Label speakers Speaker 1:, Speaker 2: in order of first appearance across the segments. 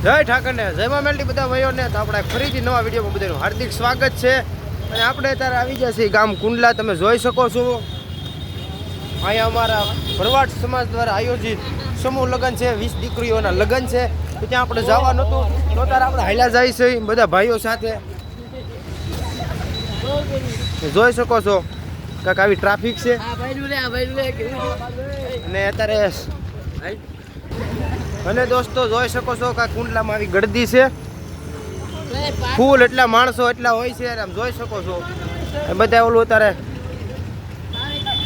Speaker 1: જય ઠાકરને જય માં મેલડી બધા ભાઈઓને તો આપણે ફરીથી નવા વિડીયોમાં બધાનું હાર્દિક સ્વાગત છે અને આપણે અત્યારે આવી ગયા છીએ ગામ કુંડલા. તમે જોઈ શકો છો અહીંયા અમારા ભરવાડ સમાજ દ્વારા આયોજિત સમૂહ લગ્ન છે, 20 દીકરીઓના લગ્ન છે. તો ત્યાં આપણે જવાનું હતું તો ત્યારે આપણે હાલ્યા જાય છે બધા ભાઈઓ સાથે. જોઈ શકો છો કાંક આવી ટ્રાફિક છે અને અત્યારે અને દોસ્તો જોઈ શકો છો કે કુંડલામાં આવી ગળદી છે, ફૂલ એટલા માણસો એટલા હોય છે. આમ જોઈ શકો છો એ બધા ઓલું અત્યારે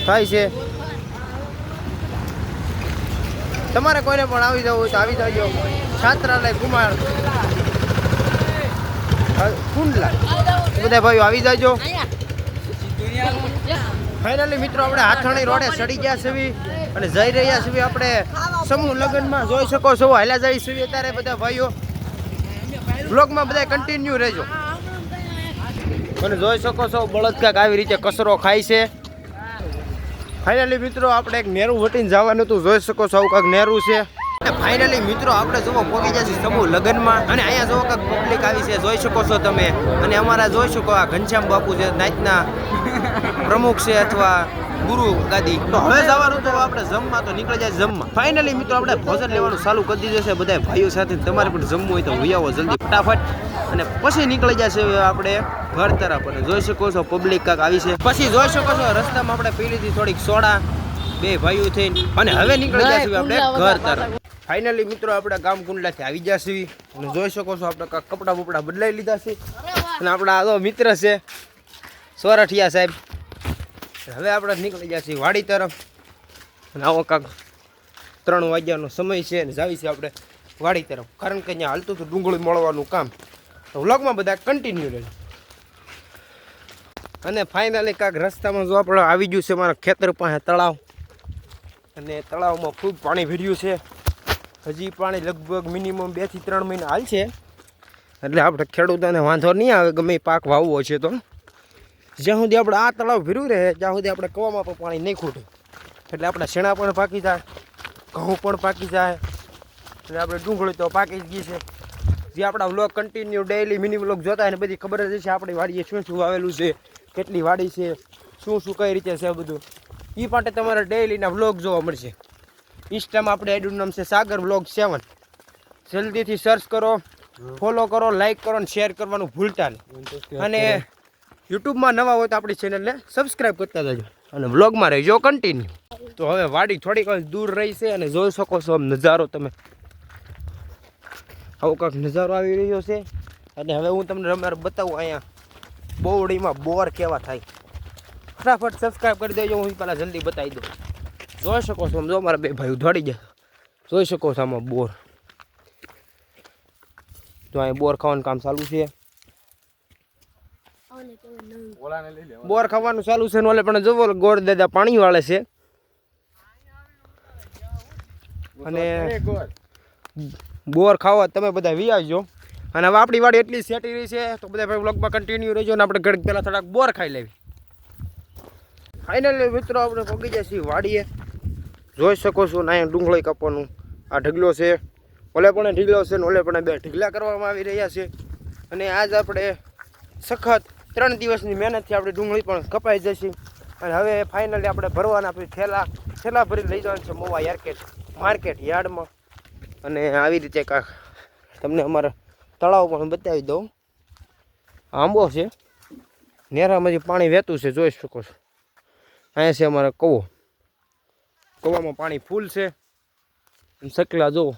Speaker 1: થાય છે. તમારે કોઈને પણ આવી જવું હોય તો આવી જાજો. છાત્રાલય કુમાર કુંડલા બધા ભાઈઓ આવી જાજો. ફાઇનલી મિત્રો આપણે હાથાણી રોડે ચડી ગયા છીએ અને જઈ રહ્યા છીએ આપણે સમૂહ લગ્નમાં. જોઈ શકો છો હાલ્યા જાય છીએ અત્યારે બધા ભાઈઓ. બ્લોગમાં બધા કન્ટિન્યુ રહેજો. અને જોઈ શકો છો બળદ કાંક આવી રીતે કચરો ખાય છે. ફાઇનલી મિત્રો આપણે એક નેરું વટીને જવાનું હતું. જોઈ શકો છો આવું કાંક નેરું છે. ફાઇનલી મિત્રો આપણે જોવો પહોંચી જાય છે સમૂહ લગ્નમાં અને અહીંયા જોવો કાંક પબ્લિક આવી છે. જોઈ શકો છો તમે. અને અમારા જોઈ શકો આ ઘનશ્યામ બાપુ છે, નાચના પ્રમુખ છે અથવા ગુરુ ગાદી. તો હવે જવાનું તો આપણે જમવા તો નીકળી જાય જમવા. ફાઇનલી મિત્રો આપણે ભોજન લેવાનું ચાલુ કરી દીધું છે બધા ભાઈઓ સાથે. તમારે પણ જમવું હોય તો આવો જલ્દી ફટાફટ અને પછી નીકળી જશે આપણે ઘર તરફ. અને જોઈ શકો છો પબ્લિક કાંક આવી છે. પછી જોઈ શકો છો રસ્તામાં આપણે પી લીધી થોડીક સોડા બે ભાઈઓ થઈને અને હવે નીકળી જશે આપણે ઘર તરફ. ફાઇનલી મિત્રો આપણે ગામ કુંડલાથી આવી જશે અને જોઈ શકો છો આપણે કાંક કપડાં બપડા બદલાઈ લીધા છે. અને આપણા આ મિત્ર છે સોરઠિયા સાહેબ. હવે આપણે નીકળી જશે વાડી તરફ અને આવો કાંક 3 વાગ્યાનો સમય છે અને જાવી છે આપણે વાડી તરફ. કારણ કે અહીંયા હાલતું હતું ડુંગળી મળવાનું કામ. તો વ્લોગમાં બધા કન્ટિન્યુ રહેજો. અને ફાઇનલી કાંક રસ્તામાં જો આપણે આવી ગયું છે મારા ખેતર પાસે તળાવ અને તળાવમાં ખૂબ પાણી ભર્યું છે. હજી પાણી લગભગ મિનિમમ 2 થી 3 મહિના હાલ છે. એટલે આપણે ખેડૂતોને વાંધો નહીં આવે ગમે પાક વાવવો છે તો. જ્યાં સુધી આપણે આ તળાવ ભર્યું રહે ત્યાં સુધી આપણે કવામાં પણ પાણી નહીં ખૂટે. એટલે આપણા શેણા પણ પાકી જાય, ઘઉં પણ પાકી જાય એટલે આપણે ડુંગળી તો પાકી જ ગઈ છે. જે આપણા vlog continue daily mini vlog જોતા એને બધી ખબર જ છે આપણી વાડીએ શું શું વાવેલું છે, કેટલી વાડી છે, શું શું કઈ રીતે છે બધું. એ માટે તમારે ડેઈલીના વ્લોગ જોવા મળશે. ઇન્સ્ટામાં આપણે આઈડીનું નામ છે સાગર વ્લોગ 7. જલ્દીથી સર્ચ કરો, ફોલો કરો, લાઈક કરો અને શેર કરવાનું ભૂલતા નહીં. અને યુટ્યુબમાં નવા હોય તો આપણી ચેનલને સબસ્ક્રાઈબ કરતા જજો અને વ્લોગમાં રહેજો કન્ટિન્યુ. તો હવે વાડી થોડીક દૂર રહી છે અને જોઈ શકો છો નજારો તમે. આવો કાંક નજારો આવી રહ્યો છે. અને હવે હું તમને અમારે બતાવું અહીંયા બોવડીમાં બોર કેવા થાય. ફટાફટ સબસ્ક્રાઈબ કરી દેજો. હું પહેલાં જલ્દી બતાવી દઉં. જોઈ શકો છો જો મારા બે ભાઈઓ દોડી ગયા. જોઈ શકો છો આમાં બોર. તો અહીંયા બોર ખાવાનું કામ ચાલુ છે. બોર ખાવાનું ચાલુ છે ને ઓલે પણ જોવો ગોળ દાદા પાણી વાળે છે. અને બોર ખાવા તમે બધા વી આવજો. અને હવે આપણી વાડી એટલી સેટી રહી છે તો બધા ભાઈ વ્લોગમાં કન્ટિન્યુ રહેજો. અને આપણે ઘડીક પહેલાં થોડાક બોર ખાઈ લેવી. ફાઇનલી મિત્રો આપણે પગી જાય છીએ વાડીએ. જોઈ શકો છો ને અહીંયા ડુંગળી કાપવાનું આ ઢગલો છે. ઓલે પણ ઢીગલો છે ને ઓલે પણ 2 ઢીગલા કરવામાં આવી રહ્યા છે. અને આજ આપણે સખત 3 દિવસની મહેનતથી આપણે ડુંગળી પણ કપાઈ જશે. અને હવે ફાઇનલી આપણે ભરવાના આપણી થેલા ભરી લઈ જવાનું છે મોવા માર્કેટ યાર્ડમાં. અને આવી રીતે કાંક તમને અમારા તળાવ પણ બતાવી દઉં. આંબો છે, નેરામાંથી પાણી વહેતું છે. જોઈ શકો છો અહીંયા છે અમારા કૂવો. કૂવામાં પાણી ફૂલ છે. સકલા જુઓ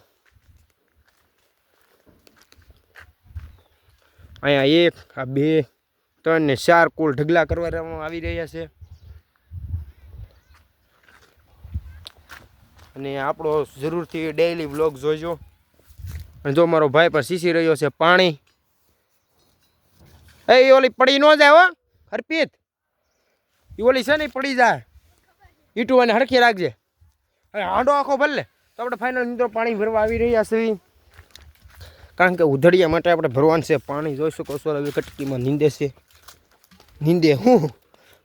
Speaker 1: અહીંયા 1 2 3 ને 4 કુલ ઢગલા કરવામાં આવી રહ્યા છે. અને આપણો જરૂરથી ડેઈલી વ્લોગ જોઈજો. અને જો મારો ભાઈ પર સીસી રહ્યો છે પાણી. એ ઓલી પડી ન જાય હો હરપીત. એ ઓલી છે ને પડી જાય. ઈટું અને હરખી રાખજે. હવે હાંડો આખો ભરલે તો આપણે ફાઇનલ મિત્રો પાણી ભરવા આવી રહ્યા છીએ. કારણ કે ઉધડિયા માટે આપણે ભરવાનું છે પાણી. જોઈ શકો છો હવે કટકીમાં નીંદે છે. નીંદે હું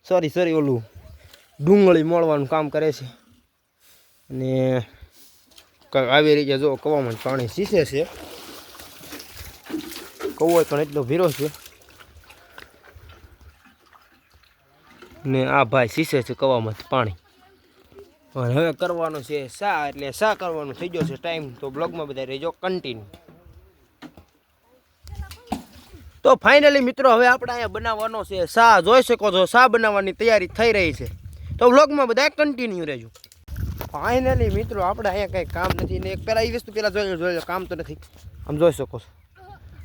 Speaker 1: સોરી ઓલું ડુંગળી મોળવાનું કામ કરે છે. અને આવી રીતે જો કવામાં પાણી સીસે છે. કવો પણ એટલો ભીરો છે ને આ ભાઈ શીશે છે કવામાંથી પાણી અને હવે કરવાનું છે શા એટલે શા કરવાનું થઈ ગયો છે ટાઈમ તો બ્લોગમાં બધા રહેજો કન્ટિન્યુ તો ફાઇનલી મિત્રો હવે આપણે અહીંયા બનાવવાનો છે શા જોઈ શકો છો શા બનાવવાની તૈયારી થઈ રહી છે તો બ્લોગમાં બધા કન્ટિન્યુ રહેજો ફાઇનલી મિત્રો આપણે અહીંયા કંઈ કામ નથી ને એક પહેલાં એ વસ્તુ પહેલાં જોઈ લો કામ તો નથી આમ જોઈ શકો છો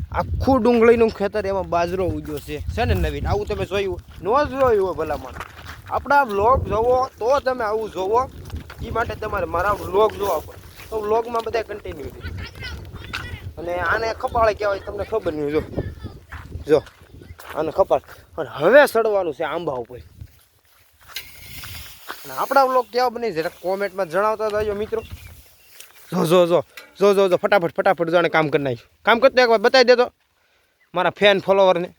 Speaker 1: આખું ડુંગળીનું ખેતર એમાં બાજરો ઉગ્યો છે ને નવીન આવું તમે જોયું ન જોયું હોય ભલામણ આપણા વ્લોગ જોવો તો તમે આવું જોવો એ માટે તમારે મારા વ્લોગ જોવા પડે તો વ્લોગમાં બધા કન્ટિન્યુ છે અને આને ખપાળે કહેવાય તમને ખબર નહીં જો આને ખપાળ અને હવે સડવાનું છે આંબા ઉપર અને આપણા વ્લોગ કેવા બની છે કોમેન્ટમાં જણાવતા જજો મિત્રો જો ફટાફટ જાણે કામ કરી નાખ્યું કામ કરતો એકવાર બતાવી દેતો મારા ફેન ફોલોવરને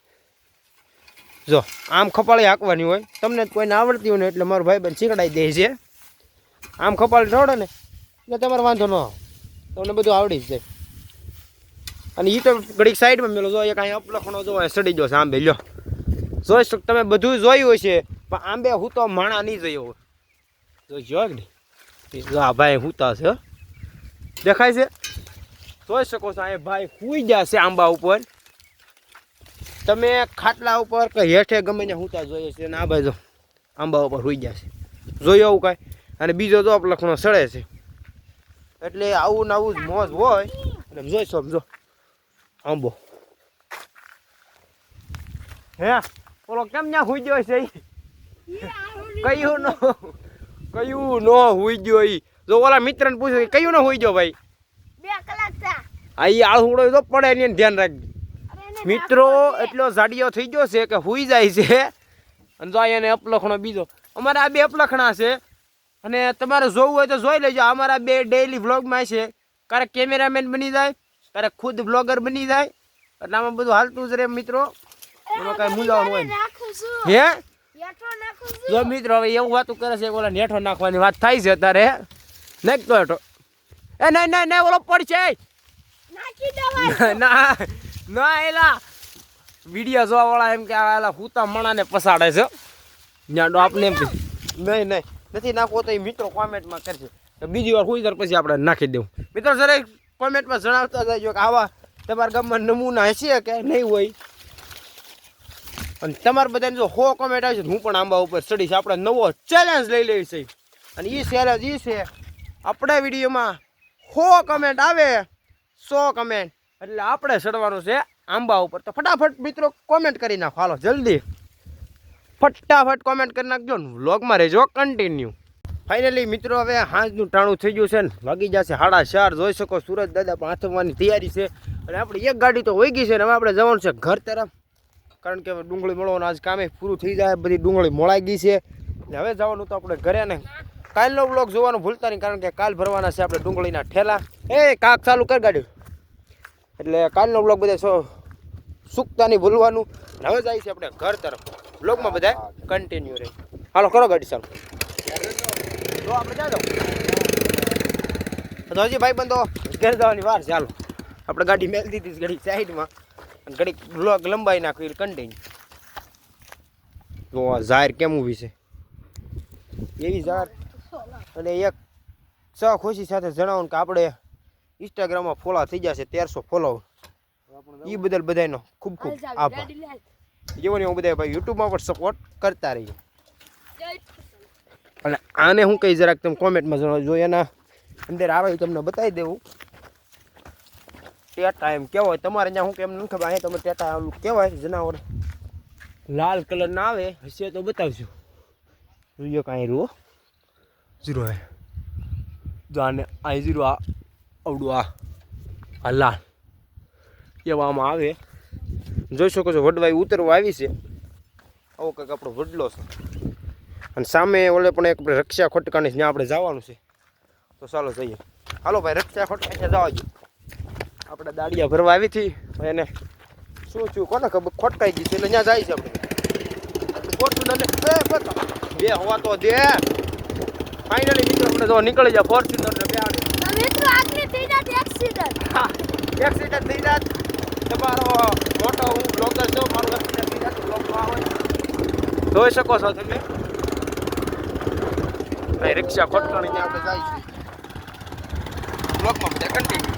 Speaker 1: જો આમ ખપાળી હાંકવાની હોય તમને કોઈને આવડતી હોય ને એટલે મારો ભાઈ બહેન શીખડાઈ દે છે આમ ખપાળી આવડે ને એટલે તમારે વાંધો ન આવે તમને બધું આવડી જ જાય અને એ તો ઘડીક સાઈડમાં મેલો જો એક અહીંયા અપલખણો જો સડી ગયો છે આંબે લ્યો જોઈ શકો તમે બધું જોયું હોય છે પણ આંબે હું તો માણા નહીં જોયો હોય જો નહીં જો આ ભાઈ હુંતા છે દેખાય છે જોઈ શકો છો અહીંયા ભાઈ હુઈ ગયા છે આંબા ઉપર તમે ખાટલા ઉપર કે હેઠે ગમે ને હુંતા જોઈએ છે અને આ ભાઈ જો આંબા ઉપર હુઈ ગયા છે જોયું આવું કાંઈ અને બીજો જો લખણો સડે છે એટલે આવું ને આવું જ મોજ હોય એટલે જોઈ સમજો આંબો હે ઓલો કેમ ત્યાં હુઈ ગયો છે કયું નો હુઈ ગયો ઈ જો ઓલા મિત્રને પૂછ્યું કયું નો હુઈ ગયો ભાઈ
Speaker 2: 2 કલાક થા
Speaker 1: આ આળુડો તો પડે ને ધ્યાન રાખજો મિત્રો એટલો જાડિયો થઈ ગયો છે કે હુઈ જાય છે અને જો એને અપલખણો બીજો અમારે આ બે અપલખણા છે અને તમારે જોવું હોય તો જોઈ લેજો અમારા બે ડેઈલી વ્લોગમાં છે ક્યારેક કેમેરામેન બની જાય ક્યારેક ખુદ બ્લોગર બની જાય એટલે આમાં બધું હાલતું જ રહે મિત્રો એમાં કાંઈ મૂંઝાવાનું હોય હે જો મિત્રો હવે એવું વાતું કરે છે ઓલા નેઠો નાખવાની વાત થાય છે અત્યારે નાખતો હેઠો એ નહીં ઓલો પડશે ના એલા વિડીયો જોવા વાળા એમ કે એલા હુતા મણાને પસાડે છે ન્યાડો આપણે એમ નહીં નથી નાખવો તો એ મિત્રો કોમેન્ટમાં કરશે બીજી વાર હુઈ પછી આપણે નાખી દેવું મિત્રો જરા કોમેન્ટમાં જણાવતા જજો કે આવા તમારા ગામમાં નમૂના હશે કે નહીં હોય અને તમારે બધાને જો 100 કોમેન્ટ આવશે હું પણ આંબા ઉપર ચડીશ આપણે નવો ચેલેન્જ લઈ લઈએ છીએ અને એ ચેલેન્જ એ છે આપણા વિડીયોમાં 100 કમેન્ટ આવે 100 કમેન્ટ એટલે આપણે ચડવાનું છે આંબા ઉપર તો ફટાફટ મિત્રો કોમેન્ટ કરી નાખો હાલો જલ્દી ફટાફટ કોમેન્ટ કરી નાખજો ને વ્લોગમાં રહેજો કન્ટિન્યુ ફાઇનલી મિત્રો હવે સાંજનું ટાણું થઈ ગયું છે ને વાગી જશે 4:30 જોઈ શકો સુરજ દાદા પણ હાથવાની તૈયારી છે અને આપણી એક ગાડી તો હોઈ ગઈ છે ને હવે આપણે જવાનું છે ઘર તરફ કારણ કે ડુંગળી મળવાનું આજ કામે પૂરું થઈ જાય બધી ડુંગળી મોળાઈ ગઈ છે ને હવે જવાનું તો આપણે ઘરે ને કાલનો વ્લોગ જોવાનું ભૂલતા નહીં કારણ કે કાલ ભરવાના છે આપણે ડુંગળીના ઠેલા એ કાક ચાલુ કર ગાડી એટલે કાલનો વ્લોગ બધા સુકતા નહીં ભૂલવાનું હવે જાય છે આપણે ઘર તરફ વ્લોગમાં બધા કન્ટિન્યુ રહે હાલો કરો ગાડી ચાલુ તો આપણે જાઓ તો હજી ભાઈ બંધો ઘર જવાની વાર છે હાલો આપણે ગાડી મેળ દીધી ગાડી સાઈડમાં અને ઘડીક વ્લોગ લંબાઈ નાખ્યું કન્ટિન્યુ તો આ જાહેર કેમ ઊભી છે એવી જાહેર અને એક ખુશી સાથે જણાવું કે આપણે ઇન્સ્ટાગ્રામમાં ફોલો થઈ જશે 1300 ફોલો એ બદલ બધાનો ખૂબ ખૂબ આભાર જેવો ને હું બધા ભાઈ યુટ્યુબમાં પણ સપોર્ટ કરતા રહીએ અને આને હું કહી જરાક તમે કોમેન્ટમાં જણાવજો એના અંદર આવે તમને બતાવી દેવું ટેટા એમ કહેવાય તમારે ત્યાં હું કેમ નથી ખબર અહીંયા તમે ટેટા આમ કહેવાય જનાવર લાલ કલર ના આવે હશે તો બતાવજો જોઈએ કાંઈ રૂ ઝીરો હે જો આને આ ઝીરો આ આવડું આ લાલ એવામાં આવે જોઈ શકો છો વડવાઈ ઉતરવા આવી છે આવો કંઈક આપણો વડલો છે અને સામે ઓલે પણ એક રક્ષા ખોટકાની ત્યાં આપણે જવાનું છે તો ચાલો જઈએ હાલો ભાઈ રક્ષા ખોટકા ત્યાં જવા જો આપણે દાડિયા ભરવા આવી હતી એને શું થયું કોને ખબર ખોટકાઈ ગઈ છે એટલે ત્યાં જાય છે આપણે ફોર્ચ્યુનર બે હવા તો દે ફાઇનલી મિત્રો આપણે જો નીકળી જાય ફોર્ચ્યુનર ને બે આવે
Speaker 2: મિત્રો આગળ થઈ જાત એક્સિડન્ટ
Speaker 1: હા એક્સિડન્ટ થઈ જાત તમારો મોટો હું બ્લોગર છું, મારું વ્યક્તિને બીજા બ્લોગમાં આવે જોઈ શકો છો તમે. અહીં રિક્ષા ખોટકાણી ત્યાં આપણે જઈશું બ્લોગમાં બધા કન્ટિન્યુ.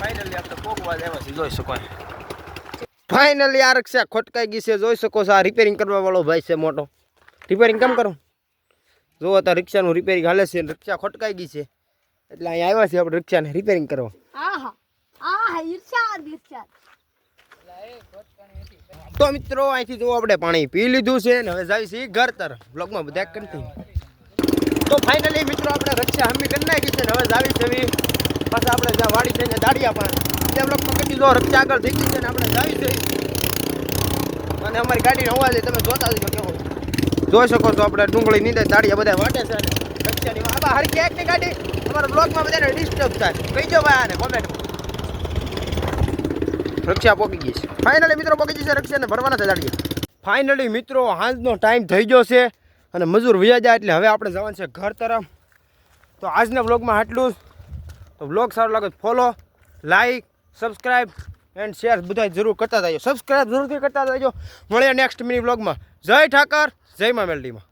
Speaker 1: ફાઇનલી આપણે પોકવા આવ્યા છીએ, જોઈ શકો. ફાઇનલી આ રિક્ષા ખોટકાઈ ગઈ છે, જોઈ શકો છો. આ રિપેરિંગ કરવા વાળો ભાઈ છે મોટો. રિપેરિંગ કેમ કરો જો તો રિક્ષાનું રિપેરિંગ હાલે છે, રિક્ષા ખોટકાઈ ગઈ છે એટલે અહીંયા આવ્યા છીએ આપણે રિક્ષાને રિપેરિંગ કરવા. તો મિત્રો અહીંથી જો આપણે પાણી પી લીધું છે ને હવે જાય છે ઘર તરફ. બ્લોગમાં બધા કન્ટિન્યુ. તો ફાઇનલી મિત્રો આપણે રિક્ષા હમી કરી નાખી છે ને હવે જાવી છે પાછા આપણે જ્યાં વાડી છે ને દાડિયા પણ ત્યાં બ્લોગમાં કરી દીધો. રિક્ષા આગળ થઈ ગઈ છે ને આપણે જાવી છે અને અમારી ગાડીનો અવાજ તમે જોતા જજો કેવો જોઈ શકો છો. આપણે ડુંગળી નીંદે દાડિયા બધા વાટે છે અને રિક્ષાની આબા હારી ક્યાંકની ગાડી અમારા બ્લોગમાં બધાને ડિસ્ટર્બ થાય કહી દો ભાઈ આને કોમેન્ટમાં. રિક્ષા પોકી ગઈ છે ફાઇનલી મિત્રો, પોકી ગઈ છે રિક્ષાને ભરવાના છે દાડિયા. ફાઇનલી મિત્રો હાંજનો ટાઈમ થઈ ગયો છે અને મજૂર વયા જાય એટલે હવે આપણે જવાનું છે ઘર તરફ. તો આજના બ્લોગમાં આટલું જ. તો બ્લોગ સારો લાગે follow, like, subscribe and share બધા જરૂર કરતા જજો. સબસ્ક્રાઈબ જરૂરથી કરતા જજો. મળીએ નેક્સ્ટ મિની બ્લોગમાં. જય ઠાકર, જય મા મેલડીમાં.